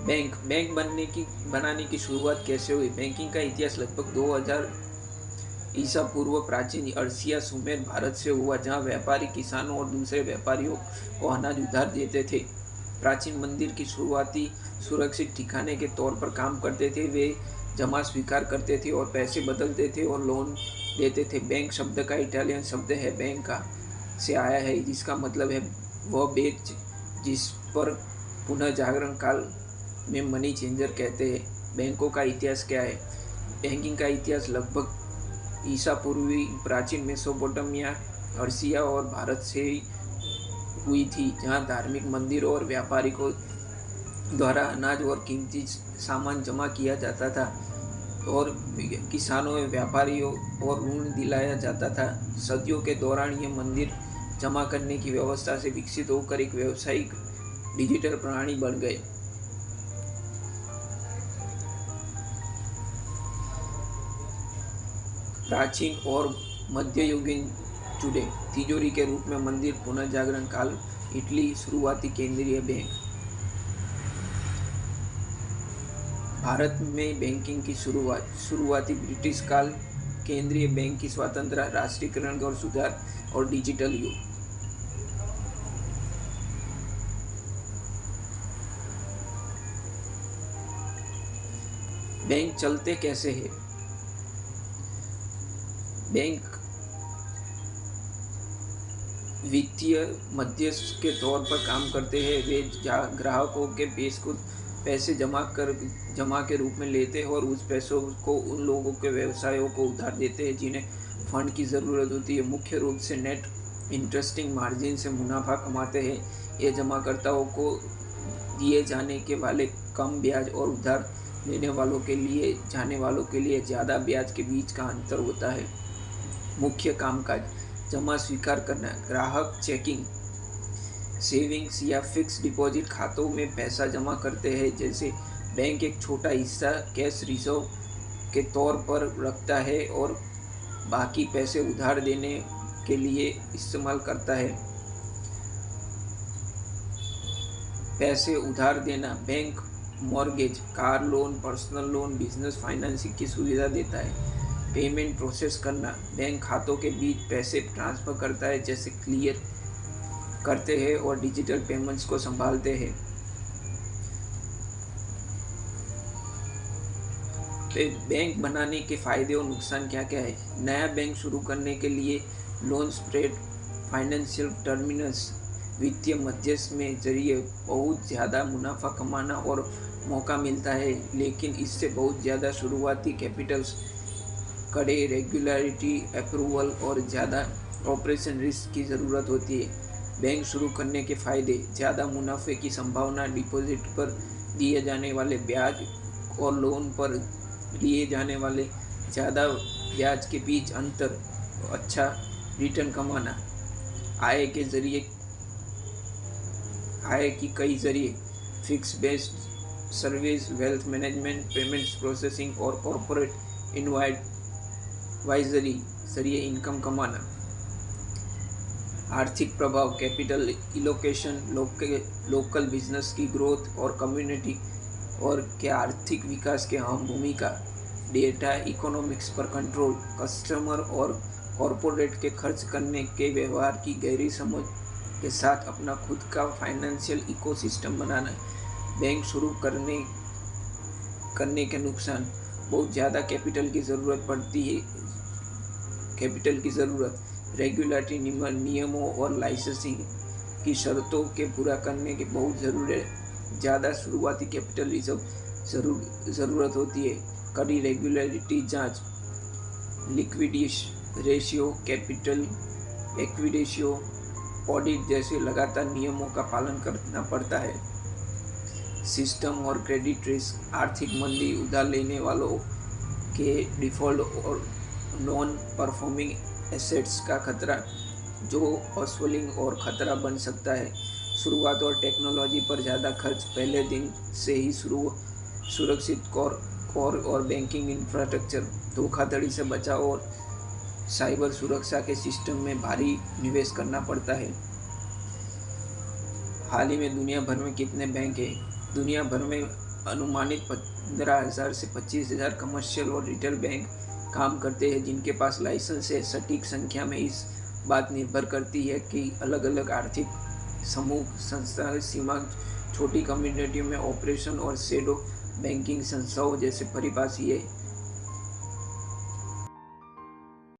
Bank बनाने की शुरुआत कैसे हुई? बैंकिंग का इतिहास लगभग 2000 ईसा पूर्व प्राचीन अर्सिया सुमेर भारत से हुआ, जहाँ व्यापारी किसानों और दूसरे व्यापारियों को अनाज उधार देते थे। प्राचीन मंदिर की शुरुआती सुरक्षित ठिकाने के तौर पर काम करते थे। वे जमा स्वीकार करते थे और पैसे बदलते थे और लोन देते थे। बैंक शब्द का इटालियन शब्द है बैंका से आया है, जिसका मतलब है वह बेच, जिस पर पुनः जागरण काल में मनी चेंजर कहते हैं। बैंकों का इतिहास क्या है? बैंकिंग का इतिहास लगभग ईसा पूर्वी प्राचीन मेसोपोटामिया, अर्सिया और भारत से हुई थी, जहाँ धार्मिक मंदिरों और व्यापारियों द्वारा अनाज और कीमती सामान जमा किया जाता था और किसानों एवं व्यापारियों और ऋण दिलाया जाता था। सदियों के दौरान ये मंदिर जमा करने की व्यवस्था से विकसित होकर एक व्यावसायिक डिजिटल प्रणाली बन गए। प्राचीन और मध्ययुगीन जुड़े। तिजोरी के रूप में मंदिर, पुनः जागरण काल, इटली, शुरुआती केंद्रीय बैंक। भारत में बैंकिंग की शुरुआती ब्रिटिश काल, केंद्रीय बैंक की स्वतंत्रता, राष्ट्रीयकरण और सुधार और डिजिटल युग। बैंक चलते कैसे हैं? बैंक वित्तीय मध्यस्थ के तौर पर काम करते हैं। वे ग्राहकों के पैसे जमा के रूप में लेते हैं और उस पैसों को उन लोगों के व्यवसायों को उधार देते हैं जिन्हें फंड की ज़रूरत होती है। मुख्य रूप से नेट इंटरेस्टिंग मार्जिन से मुनाफा कमाते हैं। ये जमाकर्ताओं को दिए जाने के वाले कम ब्याज और उधार लेने वालों के लिए जाने वालों के लिए ज़्यादा ब्याज के बीच का अंतर होता है। मुख्य कामकाज: जमा स्वीकार करना, ग्राहक चेकिंग, सेविंग्स या फिक्स डिपॉजिट खातों में पैसा जमा करते हैं। जैसे बैंक एक छोटा हिस्सा कैश रिजर्व के तौर पर रखता है और बाकी पैसे उधार देने के लिए इस्तेमाल करता है। पैसे उधार देना: bank mortgage, car loan, personal loan, business financing की सुविधा देता है। पेमेंट प्रोसेस करना: बैंक खातों के बीच पैसे ट्रांसफर करता है, जैसे क्लियर करते हैं और डिजिटल पेमेंट्स को संभालते हैं। बैंक बनाने के फायदे और नुकसान क्या क्या है? नया बैंक शुरू करने के लिए लोन स्प्रेड, फाइनेंशियल टर्मिनस, वित्तीय मध्यस्थ में जरिए बहुत ज़्यादा मुनाफा कमाना और मौका मिलता है, लेकिन इससे बहुत ज़्यादा शुरुआती कैपिटल्स, कड़े रेगुलेटरी अप्रूवल और ज़्यादा ऑपरेशन रिस्क की ज़रूरत होती है। बैंक शुरू करने के फायदे: ज़्यादा मुनाफे की संभावना, डिपॉजिट पर दिए जाने वाले ब्याज और लोन पर लिए जाने वाले ज़्यादा ब्याज के बीच अंतर, अच्छा रिटर्न कमाना। आय की कई जरिए: fix based service, wealth management, payments processing और कॉर्पोरेट एडवाइजरी जरिए इनकम कमाना। आर्थिक प्रभाव: कैपिटल इलोकेशन, लोकल बिजनेस की ग्रोथ और कम्युनिटी और के आर्थिक विकास के अहम भूमिका। डेटा इकोनॉमिक्स पर कंट्रोल, कस्टमर और कॉर्पोरेट के खर्च करने के व्यवहार की गहरी समझ के साथ अपना खुद का फाइनेंशियल इकोसिस्टम बनाना। बैंक शुरू करने के नुकसान: बहुत ज़्यादा कैपिटल की ज़रूरत पड़ती है। रेगुलेटरी नियमों और लाइसेंसिंग की शर्तों के पूरा करने के बहुत ज़्यादा शुरुआती कैपिटल रिजर्व ज़रूरत होती है। कड़ी रेगुलेटरी जांच, liquidity ratio, capital equity ratio, audit जैसे लगातार नियमों का पालन करना पड़ता है। सिस्टम और क्रेडिट रिस्क: आर्थिक मंदी, उधार लेने वालों के डिफ़ॉल्ट और नॉन परफॉर्मिंग एसेट्स का खतरा, जो असफलिंग और खतरा बन सकता है। शुरुआत और टेक्नोलॉजी पर ज़्यादा खर्च: पहले दिन से ही सुरक्षित कोर और बैंकिंग इंफ्रास्ट्रक्चर, धोखाधड़ी से बचाव और साइबर सुरक्षा के सिस्टम में भारी निवेश करना पड़ता है। हाल ही में दुनिया भर में कितने बैंक हैं? दुनिया भर में अनुमानित 15,000 से 25,000 कमर्शियल और रिटेल बैंक काम करते हैं जिनके पास लाइसेंस है। सटीक संख्या में इस बात निर्भर करती है कि अलग-अलग आर्थिक समूह, संस्थाएं, सीमा, छोटी कम्युनिटी में ऑपरेशन और शैडो बैंकिंग संस्थाओं जैसे परिभाषीय